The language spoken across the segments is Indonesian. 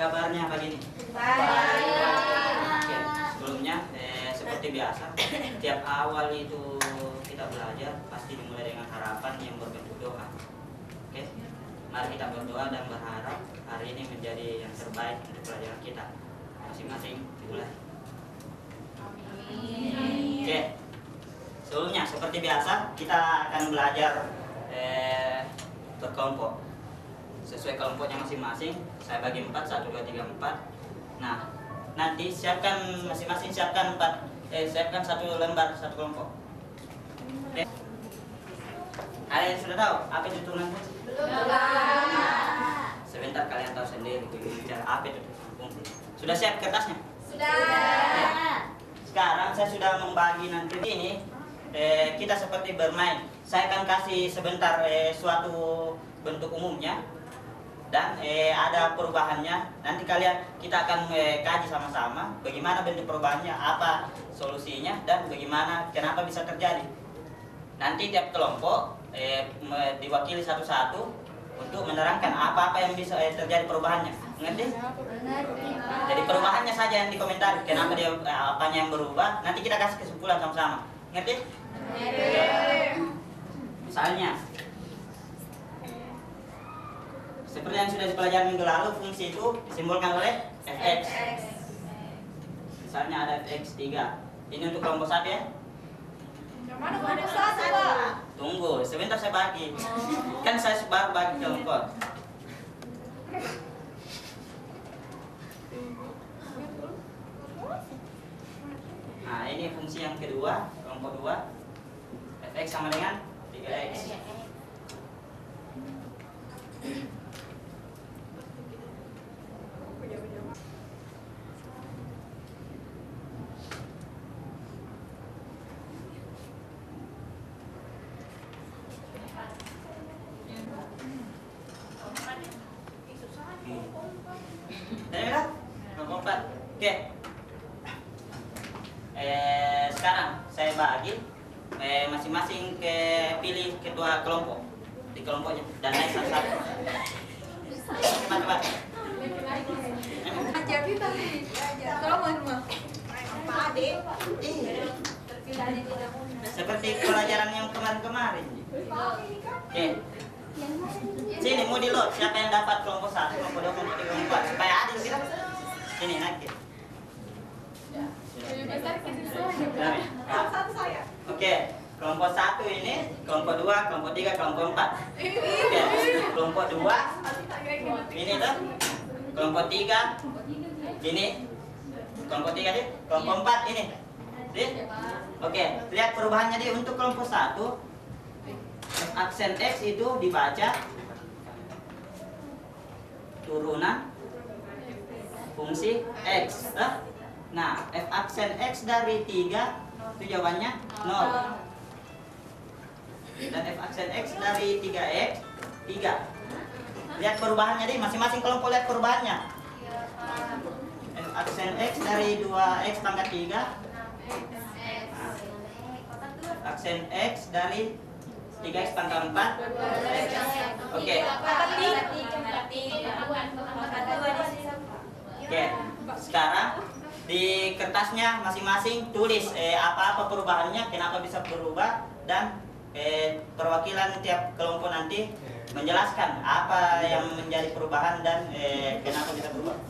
kabarnya pagi ini? Baik. Oke, sebelumnya seperti biasa, tiap awal itu kita belajar pasti dimulai dengan harapan yang berbentuk doa. Oke, mari kita berdoa dan berharap hari ini menjadi yang terbaik untuk pelajaran kita. Masing-masing dimulai. Oke, sebelumnya seperti biasa kita akan belajar berkelompok sesuai kelompoknya masing-masing. Saya bagi 4, 1, 2, 3, 4. Nah, nanti siapkan masing-masing siapkan satu lembar satu kelompok. Oke. Ada yang sudah tahu apa itu turunan fungsi? Belum. Sebentar kalian tahu sendiri bicara apa itu fungsi. Sudah siap kertasnya? Sudah. Sekarang saya sudah membagi nanti ini kita seperti bermain. Saya akan kasih sebentar suatu bentuk umumnya dan ada perubahannya. Nanti kita akan kaji sama-sama bagaimana bentuk perubahannya, apa solusinya dan bagaimana kenapa bisa terjadi. Nanti tiap kelompok diwakili satu-satu untuk menerangkan apa-apa yang bisa terjadi perubahannya. Ngerti? Jadi perubahannya saja yang dikomentari. Kenapa dia apanya yang berubah? Nanti kita kasih kesimpulan sama-sama. Ngerti? Misalnya, seperti yang sudah dipelajari minggu lalu, fungsi itu disimbolkan oleh fx. Misalnya ada fx3. Ini untuk kelompok 1 ya. Yang mana kelompok 1, Pak? Tunggu, sebentar saya bagi. Kan saya baru bagi kelompok. Nah, ini fungsi yang kedua, kelompok 2. Fx sama dengan 3x. Kelompok 4. Oke. Sekarang saya bagi masing-masing pilih ketua kelompok di kelompoknya dan naik satu-satu. Cepat. Ajar kita nih. Kalau mau rumah. Pak Adik. Seperti pelajaran yang kemarin-kemarin. Oke. Sini mau di load siapa yang dapat kelompok 1, kelompok 2, kelompok 3, kelompok 4 supaya adil kita. Sini naik. Saya. Oke, kelompok 1 ini, kelompok 2, kelompok 3, kelompok 4. Oke, kelompok 2 ini tuh, kelompok 3 ini, kelompok 3 nih, kelompok 4 ini. Oke, lihat perubahannya dia untuk kelompok 1. Aksen X itu dibaca turunan fungsi X. Nah, F aksen X dari 3 itu jawabannya 0. Dan F aksen X dari 3X 3. Lihat perubahannya deh, masing-masing kelompok lihat perubahannya. F aksen X dari 2X pangkat 3. Aksen X dari 3X pangkat 4. Oke. Oke. Sekarang di kertasnya masing-masing tulis apa-apa perubahannya, kenapa bisa berubah, dan perwakilan tiap kelompok nanti menjelaskan apa yang menjadi perubahan dan kenapa bisa berubah.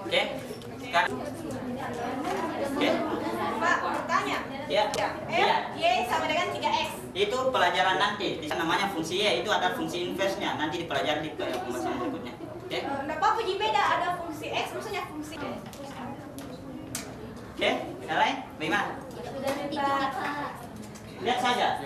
Oke? Sekarang oke? Pak, bertanya. Ya. Iya. Y sama dengan 3X. Itu pelajaran nanti. Di sana namanya fungsi Y, itu ada fungsi inverse-nya. Nanti dipelajari di pembahasan berikutnya. Oke? Enggak apa-apa, Ji, beda. Ada fungsi X, maksudnya fungsi. Oke? Yang lain? Bagaimana? Lihat saja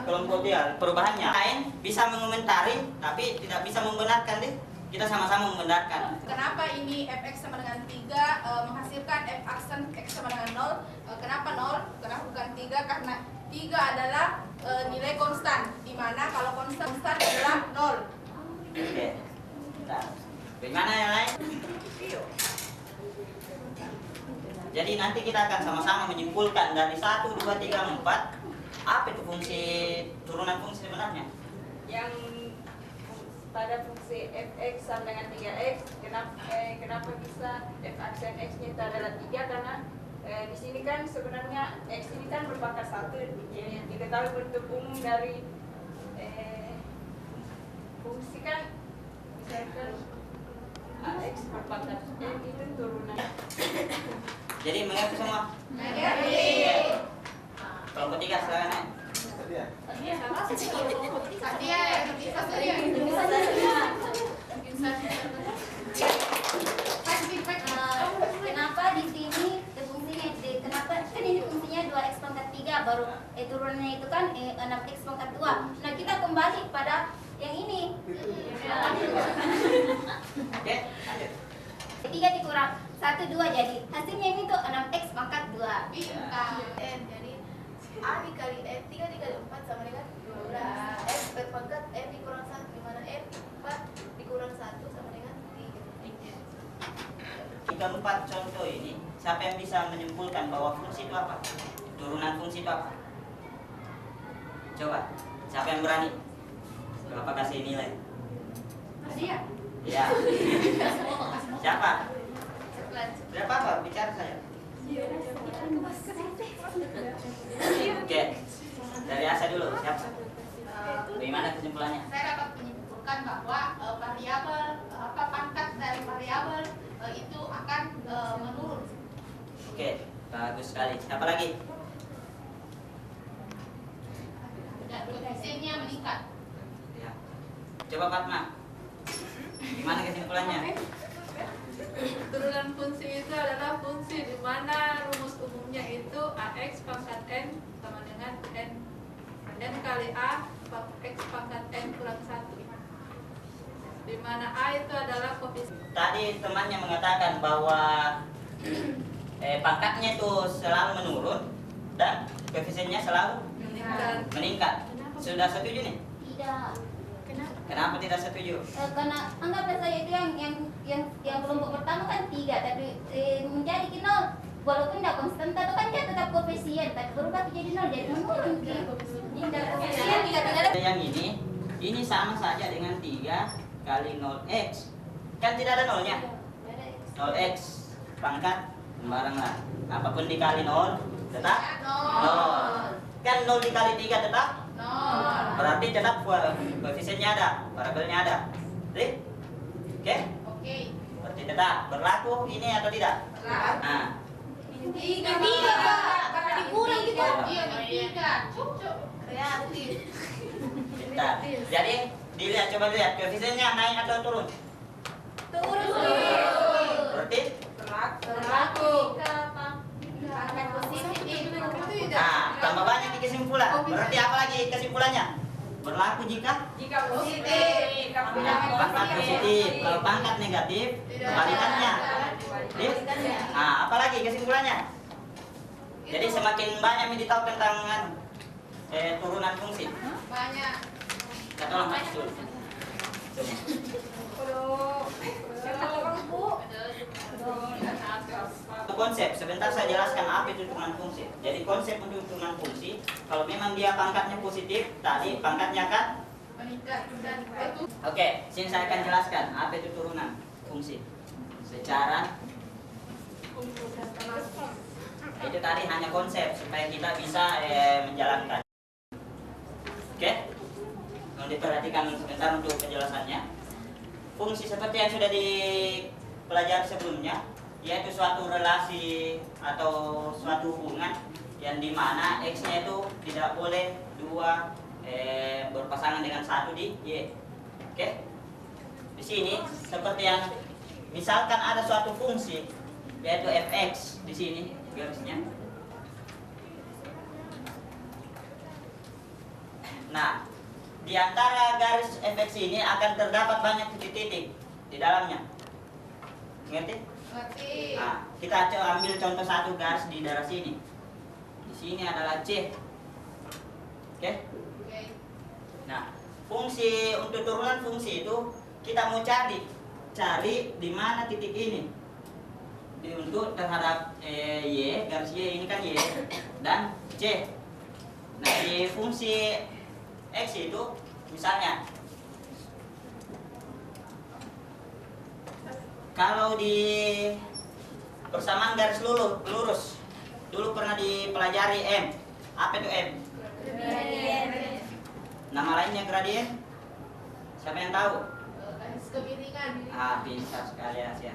kelompok dia perubahannya. Lain bisa mengomentari tapi tidak bisa membenarkan deh. Kita sama-sama membenarkan. Kenapa ini fx sama dengan 3 menghasilkan f aksen x sama dengan 0? Kenapa 0? Kenapa bukan 3? Karena 3 adalah nilai konstan, di mana kalau konstan adalah 0. Oke. Nah, bagaimana yang lain? Jadi nanti kita akan sama-sama menyimpulkan dari 1, 2, 3, 4 apa itu fungsi turunan fungsi sebenarnya. Yang pada fungsi fx sama dengan 3x. Kenapa bisa f aksen x-nya itu adalah 3? Karena di sini kan sebenarnya x ini kan berpangkat 1. Ya, diketahui bentuk umum dari fungsi kan misalkan ax berpangkat n itu turunan. Jadi mengerti semua? Mengerti. Kelompok 3 silakan. Kenapa di sini fungsinya kenapa kan ini fungsinya 2x pangkat 3 baru turunannya itu kan 6x pangkat 2. Nah, kita kembali pada yang ini. Oke, lanjut. 3 dikurang 1 2 jadi hasilnya ini tuh 6x pangkat 2. N jadi A dikali N 3 dikali 4 sama dengan 12. X berpangkat N dikurang 1 di mana N 4 dikurang 1 sama dengan 3. Jika 4 contoh ini, siapa yang bisa menyimpulkan bahwa fungsi itu apa? Turunan fungsi itu apa? Coba, siapa yang berani? Bapak kasih nilai. Dia. Ya. Siapa? Berapa apa? Bicara saya. Oke. Dari Asa dulu, siapa? Bagaimana kesimpulannya? Saya dapat menyimpulkan bahwa variabel pangkat dari variabel itu akan menurun. Oke, bagus sekali. Siapa lagi? Dan koefisiennya meningkat. Ya. Coba Fatma. Gimana kesimpulannya? Turunan fungsi itu adalah fungsi di mana rumus umumnya itu ax pangkat n sama dengan n kali a x pangkat n kurang 1, di mana a itu adalah koefisien. Tadi temannya mengatakan bahwa pangkatnya itu selalu menurun dan koefisiennya selalu meningkat. Sudah setuju nih? Tidak. Kenapa tidak setuju? Karena anggaplah saya itu yang kelompok pertama kan 3 tapi menjadi 0 walaupun tidak konstan itu kan dia tetap koefisien tapi berubah jadi 0 jadi menurun tidak koefisien tidak. Yang ini sama saja dengan 3 kali 0x. Kan tidak ada nolnya. 0x pangkat sembaranglah. Apapun dikali 0 tetap 0. Kan 0 dikali 3 tetap 0. berarti tetap koefisiennya ada, variabelnya ada. Oke? Oke. Berarti tetap berlaku ini atau tidak? Berlaku. Nah, 3 karena dikurang gitu. Iya, 3. Cuk. Kreatif. bentar. Jadi dilihat, coba lihat koefisiennya naik atau turun? turun. Berarti Berlaku. Pangkat positif. nah, tambah banyak di kesimpulan. Berarti apa lagi kesimpulannya? Berlaku jika Positif. pangkat positif. Kalau pangkat negatif, kebalikannya. Nah, apa lagi kesimpulannya? Jadi semakin banyak yang ditahu tentang turunan fungsi. Banyak. Kita tolong kasih dulu. Konsep, sebentar saya jelaskan apa itu turunan fungsi. Jadi konsep untuk turunan fungsi, kalau memang dia pangkatnya positif, tadi pangkatnya kan? Meningkat dan Oke, sini saya akan jelaskan apa itu turunan fungsi. Secara itu tadi hanya konsep supaya kita bisa menjalankan. Oke, mau diperhatikan sebentar untuk penjelasannya. Fungsi seperti yang sudah dipelajari sebelumnya, yaitu suatu relasi atau suatu hubungan yang dimana x-nya itu tidak boleh 2 berpasangan dengan 1 di y. Oke, di sini seperti yang misalkan ada suatu fungsi yaitu fx di sini garisnya. Nah, di antara garis fx ini akan terdapat banyak titik-titik di dalamnya. Ngerti? Ngerti. Nah, kita ambil contoh satu garis di daerah sini. Di sini adalah C. Oke? Oke. Nah, fungsi untuk turunan fungsi itu kita mau cari di mana titik ini. Untuk terhadap y, garis y ini kan y dan C. Nah, di fungsi x itu misalnya Kalau di persamaan garis lurus, dulu pernah dipelajari M. Apa itu M? Nama lainnya gradien? Siapa yang tahu? Garis kemiringan. Pintar sekali Asia.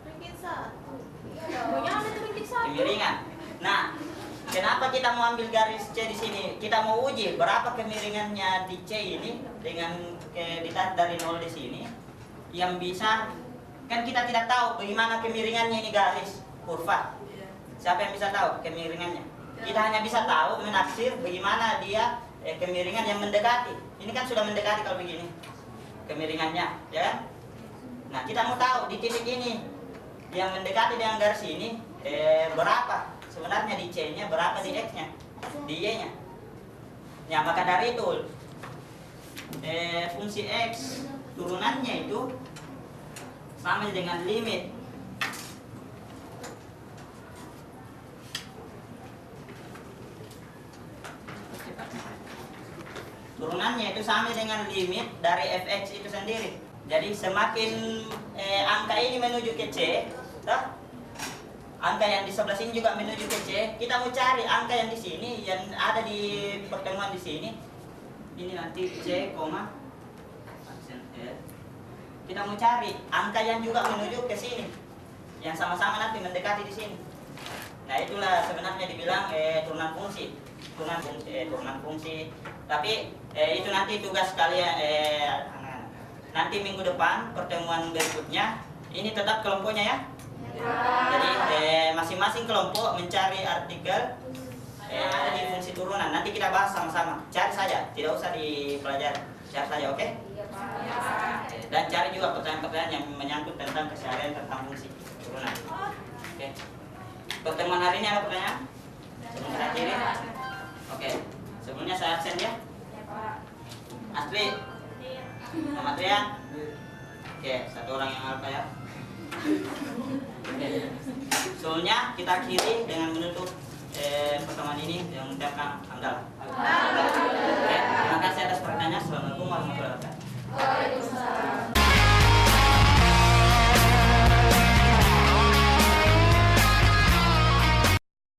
Mungkin satu. Pokoknya ada tuh satu. Kemiringan. Nah, kenapa kita mau ambil garis C di sini? Kita mau uji berapa kemiringannya di C ini dengan ditarik dari 0 di sini yang bisa, kan kita tidak tahu bagaimana kemiringannya ini garis kurva. Siapa yang bisa tahu kemiringannya? Kita hanya bisa tahu menaksir bagaimana dia kemiringan yang mendekati. Ini kan sudah mendekati kalau begini kemiringannya, ya kan? Nah, kita mau tahu di titik ini yang mendekati dengan garis ini berapa sebenarnya di C-nya, berapa di X-nya, di Y-nya. Ya, maka dari itu fungsi X turunannya itu sama dengan limit dari fx itu sendiri. Jadi semakin angka ini menuju ke C, angka yang di sebelah sini juga menuju ke C, kita mau cari angka yang di sini, yang ada di pertemuan di sini. Ini nanti C, aksen R. Kita mau cari angka yang juga menuju ke sini, yang sama-sama nanti mendekati di sini. Nah, itulah sebenarnya dibilang turunan fungsi. Turunan fungsi. Tapi itu nanti tugas kalian nanti minggu depan pertemuan berikutnya. Ini tetap kelompoknya ya. Jadi masing-masing kelompok mencari artikel ada di fungsi turunan. Nanti kita bahas sama-sama. Cari saja, tidak usah dipelajari. Cari saja, oke? Dan cari juga pertanyaan-pertanyaan yang menyangkut tentang keseharian tentang fungsi turunan. Oke. Pertemuan hari ini ada pertanyaan? Sebelum kita akhiri. Oke. Sebelumnya saya absen ya. Asli. Sama Trian. Oke, satu orang yang alfa ya. Oke. Soalnya kita akhiri dengan menutup pertemuan ini dengan mengucapkan hamdalah. Oke, terima kasih atas pertanyaan. Assalamualaikum warahmatullahi wabarakatuh.